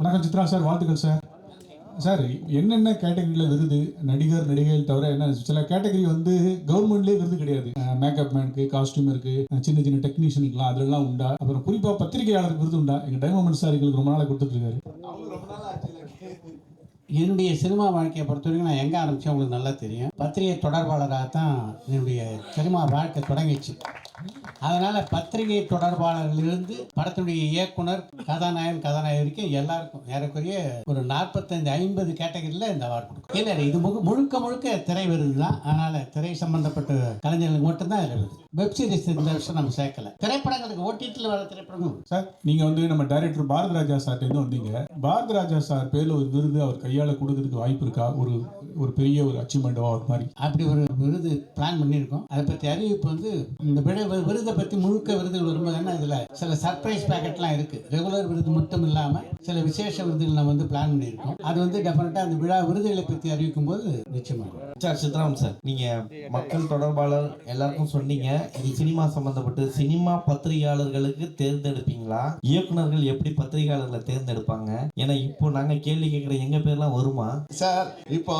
வணக்கம் சித்ரா சார், வாழ்த்துக்கள் sir. Sir, என்னென்ன கேட்டகரியில் விருது நடிகர் நடிகைகள் தவிர என்ன சில கேட்டகரி வந்து கவர்மெண்ட்லேயே விருது கிடையாது. மேக்கப் மேனுக்கு, காஸ்டியூமருக்கு, சின்ன சின்ன டெக்னீஷியனுக்குலாம் அதெல்லாம் உண்டா? அப்புறம் குறிப்பாக பத்திரிகையாளருக்கு விருது உண்டா? எங்கள் டைமண்ட் சார் எங்களுக்கு ரொம்ப நாளாக கொடுத்துட்ருக்காரு. என்னுடைய சினிமா வாழ்க்கையை பொறுத்த வரைக்கும் நான் எங்கே ஆரம்பித்தேன் உங்களுக்கு நல்லா தெரியும். பத்திரிகை தொடர்பாளராக தான் என்னுடைய சினிமா வாழ்க்கை தொடங்கிச்சு. அதனால் பத்திரிகை தொடர்பாளர்களிலிருந்து படத்தினுடைய இயக்குனர், கதாநாயகன், கதாநாயகி வரைக்கும் எல்லாருக்கும் ஏறக்குறைய ஒரு 45-50 கேட்டகரியில் இந்த அவார்டு கொடுக்கும். இல்லை, இது முழுக்க முழுக்க திரை விருது தான். அதனால் திரை சம்பந்தப்பட்ட கலைஞர்களுக்கு மட்டும்தான் இதில் விருது. வெப்சீரிஸ் இந்த வருஷம் நம்ம சேர்க்கல. திரைப்படங்களுக்கு ஓடிடியில் வர திரைப்படங்கள். சார், நீங்கள் வந்து நம்ம டைரக்டர் பாரதி ராஜா சார்ட்டேருந்து வந்தீங்க. பாரதி ராஜா சார் பேரில் ஒரு விருது அவர் கையால் கொடுக்கறதுக்கு வாய்ப்பு இருக்கா? ஒரு பெரிய ஒரு அச்சீவ்மெண்ட்டோ ஒரு மாதிரி அப்படி ஒரு விருது பிளான் பண்ணியிருக்கோம். அதை பற்றி அறிவிப்பு வந்து இந்த விருதை பற்றி முழுக்க விருதுகள் வரும்போது இதில் சில சர்ப்ரைஸ் பேக்கெட்லாம் இருக்குது. ரெகுலர் விருது மட்டும் இல்லாமல் சில விசேஷ விருதுகள் நம்ம வந்து பிளான் பண்ணியிருக்கோம். அது வந்து டெஃபினட்டாக அந்த விழா விருதுகளை பற்றி அறிவிக்கும் போது நிச்சயமாக. சார் சித்ராம் சார், நீங்கள் மக்கள் தொடர்பாளர் எல்லாருக்கும் சொன்னீங்க, இது சினிமா சம்மந்தப்பட்டு சினிமா பத்திரிகையாளர்களுக்கு தேர்ந்தெடுப்பீங்களா? இயக்குனர்கள் எப்படி பத்திரிகையாளர்களை தேர்ந்தெடுப்பாங்க? ஏன்னா இப்போ நாங்கள் கேள்வி கேட்குற எங்கள் பேர்லாம் வருமா சார்? இப்போ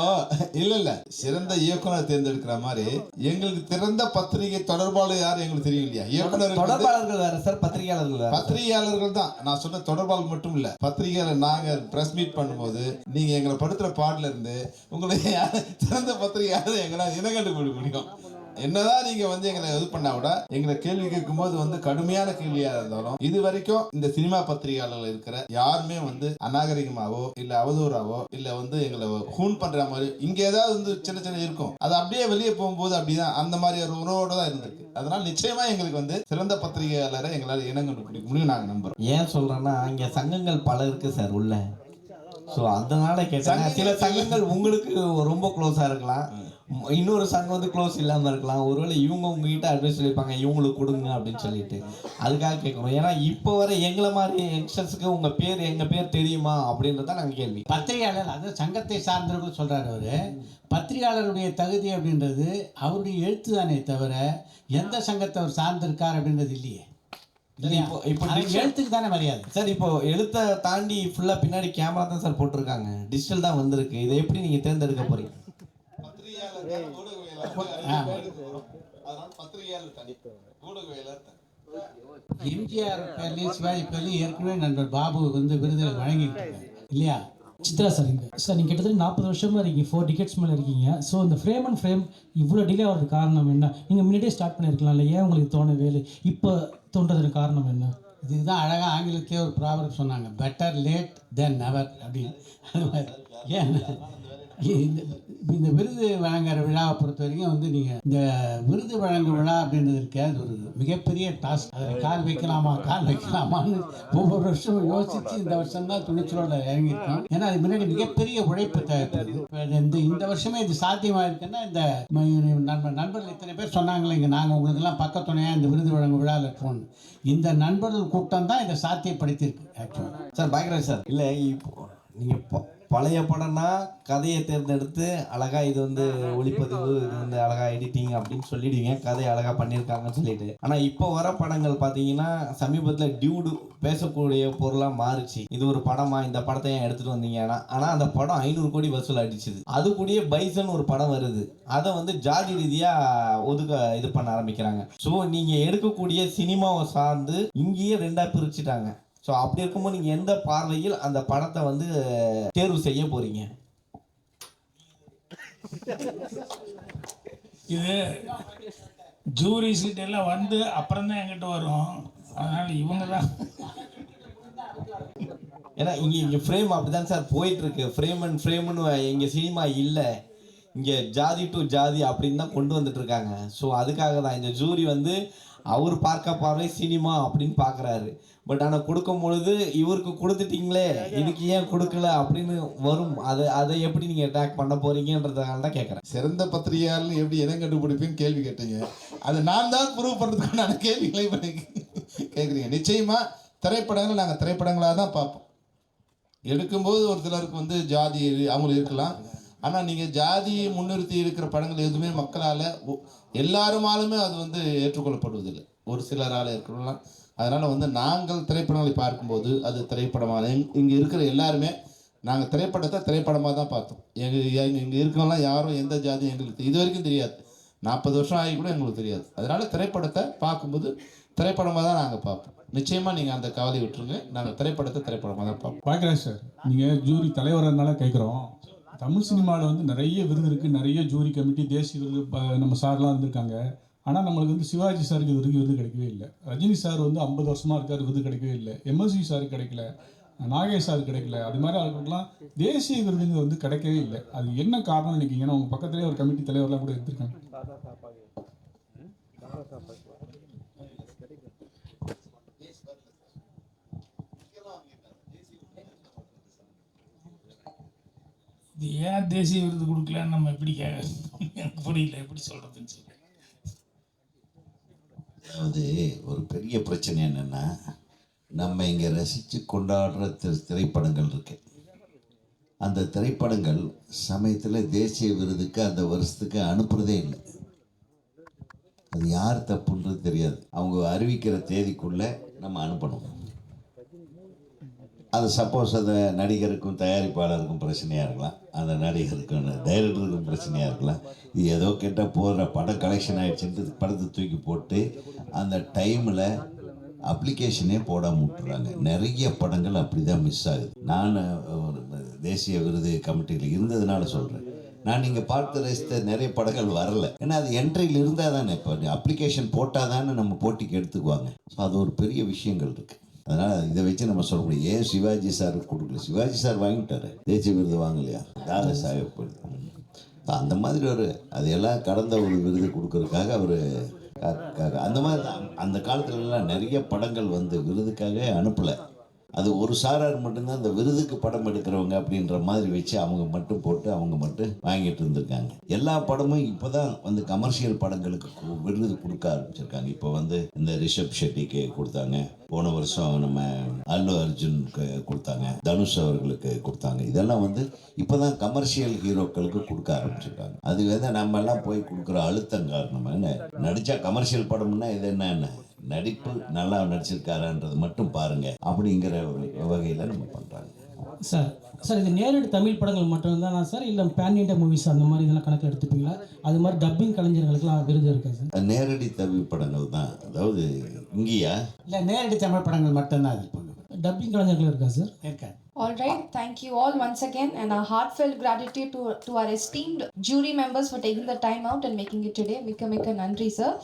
இல்ல சிறந்த இயக்குனர் தேர்ந்தெடுக்கிற மாதிரி எங்களுக்கு திறந்த பத்திரிகை தொடர்பாளர் யாரும் எங்களுக்கு தெரியும் இல்லையா? இயக்குனர் தொடர்பாளர்கள் வேற சார், பத்திரிகையாளர்கள் வேற. பத்திரிகையாளர்கள் தான் நான் சொன்ன தொடர்பாளர் மட்டும் இல்ல. பத்திரிகையாளர் நாங்க பிரஸ் மீட் பண்ணும்போது நீங்க எங்களை படுத்துற பாடல இருந்து உங்களுக்கு திறந்த பத்திரிகையாளர் எங்களால் இனம் கண்டுபிடிக்க முடியும். என்னதான் நீங்க வந்து எங்களை இது பண்ணா கூட எங்களை கேள்வி கேட்கும் போது வந்து கடுமையான கேள்வியா இருந்தாலும் இது வரைக்கும் இந்த சினிமா பத்திரிகையாளர்கள் இருக்கிற யாருமே வந்து அநாகரிகமாவோ இல்ல அவதூறாவோ இல்ல வந்து எங்களை ஹூன் பண்ற மாதிரி இங்க ஏதாவது வந்து சின்ன சின்ன இருக்கும், அது அப்படியே வெளியே போகும்போது அப்படிதான் அந்த மாதிரி ஒரு உணவோட தான் இருந்திருக்கு. அதனால நிச்சயமா எங்களுக்கு வந்து சிறந்த பத்திரிகையாளரை எங்களால் இனம் கண்டுபிடிக்க முடியும் நாங்க நம்புறோம். ஏன் சொல்றேன்னா இங்க சங்கங்கள் பல இருக்கு சார் உள்ள. ஸோ அதனால கேட்டாங்க, சில சங்கங்கள் உங்களுக்கு ரொம்ப க்ளோஸா இருக்கலாம், இன்னொரு சங்கம் வந்து க்ளோஸ் இல்லாமல் இருக்கலாம். ஒருவேளை இவங்க உங்ககிட்ட அட்வைஸ் சொல்லியிருப்பாங்க இவங்களுக்கு கொடுங்க அப்படின்னு சொல்லிட்டு, அதுக்காக கேட்குறோம். ஏன்னா இப்போ வர எங்களை மாதிரி யங்ஸ்டர்ஸுக்கு உங்கள் பேர் எங்கள் பேர் தெரியுமா அப்படின்றத நாங்கள் கேள்வி. பத்திரிகையாளர் அது சங்கத்தை சார்ந்தவர்கள் சொல்கிறார் அவர். பத்திரிகையாளருடைய தகுதி அப்படின்றது அவருடைய எழுத்து தானே தவிர எந்த சங்கத்தை அவர் சார்ந்திருக்கார் அப்படின்றது இல்லையே. இப்போ எழுத்துக்கு தானே மரியாதை சார். இப்போ எழுத்தை தாண்டி ஃபுல்லாக பின்னாடி கேமரா தான் சார் போட்டிருக்காங்க, டிஜிட்டல் தான் வந்திருக்கு. இதை எப்படி நீங்கள் தேர்ந்தெடுக்க போறீங்க? எம்ஜிஆர் பேர்லையும் சிவாஜி பேர்லையும் ஏற்கனவே நண்பர் பாபு வந்து விருதுகள் வழங்கிட்டு இல்லையா? சித்ரா சார், சார் நீங்கள் கிட்டத்தட்ட 40 வருஷமாக இருக்கீங்க, 4 டிக்கெட்ஸ் மேலே இருக்கீங்க. ஸோ இந்த ஃப்ரேம் அண்ட் ஃப்ரேம் இவ்வளோ டிலே ஆகிறதுக்கு காரணம் என்ன? நீங்கள் முன்னாடியே ஸ்டார்ட் பண்ணியிருக்கலாம்ல, ஏன் உங்களுக்கு தோணவே இல்லை? இப்போ தோன்றதுக்கு காரணம் என்ன? இதுதான் அழகாக ஆங்கிலத்திலே ஒரு ப்ராப்ளம் சொன்னாங்க, பெட்டர் லேட் தென் நெவர் அப்படின்னு. அது மாதிரி ஏன் இந்த விருது வழங்குற விழாவை பொறுத்த வரைக்கும் வந்து நீங்கள் இந்த விருது வழங்கும் விழா அப்படின்றது இருக்க அது ஒரு மிகப்பெரிய டாஸ்க். அதில் கால் வைக்கலாமான்னு ஒவ்வொரு வருஷமும் யோசித்து இந்த வருஷம் தான் துணிச்சலோட இறங்கியிருக்கோம். ஏன்னா அது முன்னாடி மிகப்பெரிய உழைப்பு தேவைப்படுது. இந்த வருஷமே இது சாத்தியமாக இருக்குன்னா இந்த நண்பர்கள் இத்தனை பேர் சொன்னாங்களே, இங்கே நாங்கள் உங்களுக்கெல்லாம் பக்கத்துணையாக இந்த விருது வழங்கும் விழாவில் இருக்கோம். இந்த நண்பர்கள் கூட்டம் தான் இதை சாத்தியப்படுத்தியிருக்கு ஆக்சுவலாக. சார் பாக்யராஜ் சார், இல்லை இப்போ நீங்கள் பழைய படம்னா கதையை தேர்ந்தெடுத்து அழகாக இது வந்து ஒளிப்பதிவு, இது வந்து அழகாக எடிட்டிங் அப்படின்னு சொல்லிடுவீங்க, கதையை அழகாக பண்ணியிருக்காங்கன்னு சொல்லிட்டு. ஆனால் இப்போ வர படங்கள் பார்த்தீங்கன்னா சமீபத்தில் டியூடு பேசக்கூடிய பொருளாக மாறிச்சு. இது ஒரு படமா, இந்த படத்தை ஏன் எடுத்துகிட்டு வந்தீங்கன்னா, ஆனால் அந்த படம் 500 கோடி வசூல் அடிச்சுது. அது கூடயே பைசன் ஒரு படம் வருது, அதை வந்து ஜாதி ரீதியாக இது பண்ண ஆரம்பிக்கிறாங்க. ஸோ நீங்கள் எடுக்கக்கூடிய சினிமாவை சார்ந்து இங்கேயே 2ஆக பிரிச்சுட்டாங்க. ஸோ அப்படி இருக்கும்போது நீங்கள் எந்த பார்வையில் அந்த படத்தை வந்து தேர்வு செய்ய போறீங்க? இது ஜூரி சீட் எல்லாம் வந்து அப்புறம் தான் என்கிட்ட வரும். அதனால இவங்க தான். ஏன்னா இங்கே ஃப்ரேம் அப்படிதான் சார் போயிட்டு இருக்கு. ஃப்ரேம் அண்ட் ஃப்ரேம்னு இங்கே சினிமா இல்லை, இங்கே ஜாதி டு ஜாதி அப்படின்னு தான் கொண்டு வந்துட்டு இருக்காங்க. ஸோ அதுக்காக தான் இந்த ஜூரி வந்து அவர் பார்வை சினிமா அப்படின்னு பார்க்குறாரு. பட் ஆனால் கொடுக்கும் பொழுது இவருக்கு கொடுத்துட்டீங்களே, இதுக்கு ஏன் கொடுக்கல அப்படின்னு வரும். அதை எப்படி நீங்கள் அட்டாக் பண்ண போறீங்கன்றதுனால தான் கேட்குறேன். சிறந்த பத்திரிகையாளர் எப்படி இனம் கண்டுபிடிப்பேன்னு கேள்வி கேட்டீங்க. அதை நான் தான் ப்ரூவ் பண்ணுறதுக்கான கேள்விகளை பண்ணி கேட்குறீங்க. நிச்சயமாக திரைப்படங்கள் நாங்கள் திரைப்படங்களாக தான் பார்ப்போம். எடுக்கும்போது ஒரு சிலருக்கு வந்து ஜாதி அவங்களுக்கு இருக்கலாம். ஆனால் நீங்கள் ஜாதியை முன்னிறுத்தி இருக்கிற படங்கள் எதுவுமே மக்களால் எல்லாருமாலுமே அது வந்து ஏற்றுக்கொள்ளப்படுவதில்லை. ஒரு சிலரால் இருக்கலாம், அதனால் வந்து நாங்கள் திரைப்படங்களை பார்க்கும்போது அது திரைப்படமாக இங்கே இருக்கிற எல்லாருமே நாங்கள் திரைப்படத்தை திரைப்படமாக தான் பார்த்தோம். இங்கே இருக்கவங்களாம் யாரும் எந்த ஜாதி எங்களுக்கு இது வரைக்கும் தெரியாது. 40 வருஷம் ஆகி கூட எங்களுக்கு தெரியாது. அதனால் திரைப்படத்தை பார்க்கும்போது திரைப்படமாக தான் நாங்கள் பார்ப்போம். நிச்சயமாக நீங்கள் அந்த கவலை விட்டுருங்க. நாங்கள் திரைப்படத்தை திரைப்படமாக தான் பார்ப்போம். பார்க்குறேன் சார், நீங்கள் ஜூரி தலைவர்னால கேட்குறோம். தமிழ் சினிமாவில் வந்து நிறைய விருது இருக்குது, நிறைய ஜூரி கமிட்டி, தேசிய விருது நம்ம சார்லாம் இருந்திருக்காங்க. ஆனால் நம்மளுக்கு வந்து சிவாஜி சாருக்கு இது வரைக்கும் விருது கிடைக்கவே இல்லை. ரஜினி சார் வந்து 50 வருஷமாக இருக்கார், விருது கிடைக்கவே இல்லை. எம்எஸ்வி சாருக்கு கிடைக்கல, நாகேஷ் சார் கிடைக்கல. அது மாதிரி அவர்களுக்கெல்லாம் தேசிய விருதுங்க வந்து கிடைக்கவே இல்லை. அது என்ன காரணம் நினைக்கிங்கன்னா உங்கள் பக்கத்துலேயே ஒரு கமிட்டி தலைவர்லாம் கூட இருந்திருக்காங்க. இது ஏன் தேசிய விருது கொடுக்கலன்னு நம்ம எப்படி எனக்கு புரியல, எப்படி சொல்கிறதுன்னு சொல்லி. அதாவது ஒரு பெரிய பிரச்சனை என்னென்னா, நம்ம இங்கே ரசித்து கொண்டாடுற திரைப்படங்கள் இருக்கு. அந்த திரைப்படங்கள் சமயத்தில் தேசிய விருதுக்கு அந்த வருஷத்துக்கு அனுப்புகிறதே இல்லை. அது யார் தப்புன்றது தெரியாது. அவங்க அறிவிக்கிற தேதிக்குள்ளே நம்ம அனுப்பணும். அது சப்போஸ் அந்த நடிகருக்கும் தயாரிப்பாளருக்கும் பிரச்சனையாக இருக்கலாம், அந்த நடிகருக்கும் டைரக்டருக்கும் பிரச்சனையாக இருக்கலாம். இது ஏதோ கேட்டால் போகிற படம் கலெக்ஷன் ஆகிடுச்சுன்ட்டு படத்தை தூக்கி போட்டு அந்த டைமில் அப்ளிகேஷனே போடாமல் விட்டுறாங்க. நிறைய படங்கள் அப்படி தான் மிஸ் ஆகுது. நான் ஒரு தேசிய விருது கமிட்டியில் இருந்ததுனால சொல்கிறேன். நான் நீங்கள் பார்த்து ரசித்த நிறைய படங்கள் வரல. ஏன்னா அது என்ட்ரியில் இருந்தால் தானே, இப்போ அப்ளிகேஷன் போட்டால் தானே நம்ம போட்டிக்கு எடுத்துக்குவாங்க. ஸோ அது ஒரு பெரிய விஷயங்கள் இருக்குது. அதனால் இதை வச்சு நம்ம சொல்ல முடியும், ஏன் சிவாஜி சாருக்கு கொடுக்கல. சிவாஜி சார் வாங்கிட்டாரு, தேசிய விருது வாங்கலையா? தாதா சாஹேப் போயிடுது. அந்த மாதிரி ஒரு அதையெல்லாம் கடந்த ஒரு விருது கொடுக்கறதுக்காக அவர் அந்த மாதிரி அந்த காலத்துலலாம் நிறைய படங்கள் வந்து விருதுக்காக அனுப்பலை. அது ஒரு சாரார் மட்டும்தான் அந்த விருதுக்கு படம் எடுக்கிறவங்க அப்படின்ற மாதிரி வச்சு அவங்க மட்டும் போட்டு அவங்க மட்டும் வாங்கிட்டு இருந்திருக்காங்க. எல்லா படமும் இப்போ தான் வந்து கமர்ஷியல் படங்களுக்கு விருது கொடுக்க ஆரம்பிச்சிருக்காங்க. இப்போ வந்து இந்த ரிஷப் ஷெட்டிக்கு கொடுத்தாங்க, போன வருஷம் நம்ம அல்லு அர்ஜுனுக்கு கொடுத்தாங்க, தனுஷ் அவர்களுக்கு கொடுத்தாங்க. இதெல்லாம் வந்து இப்போ தான் கமர்ஷியல் ஹீரோக்களுக்கு கொடுக்க ஆரம்பிச்சிருக்காங்க. அது வந்து நம்ம எல்லாம் போய் கொடுக்குற அழுத்தம் காரணமாக நடித்தா கமர்ஷியல் படம்னா இது என்ன நடிப்பு நல்லா நடிச்சிருக்காரான்றது மட்டும் பாருங்க அப்படிங்கிற ஒரு வகையில் நம்ம பண்ணுறாங்க. சார் இது நேரடி தமிழ் படங்கள் மட்டும்தானா சார், இல்லை பேன் இண்டியா மூவிஸ் அந்த மாதிரி இதெல்லாம் கணக்கில் எடுத்துப்பீங்களா? அது மாதிரி டப்பிங் கலைஞர்களுக்குலாம் விருது இருக்கா சார்? நேரடி தமிழ் படங்கள் தான். அதாவது இங்கேயா இல்லை நேரடி தமிழ் படங்கள் மட்டும்தான் அது பண்ணுவோம். டப்பிங் கலைஞர்கள் இருக்கா சார்? இருக்காது. All right, thank you all once again, and our heartfelt gratitude to our esteemed jury members for taking the time out and making it today. Mika nandri sir.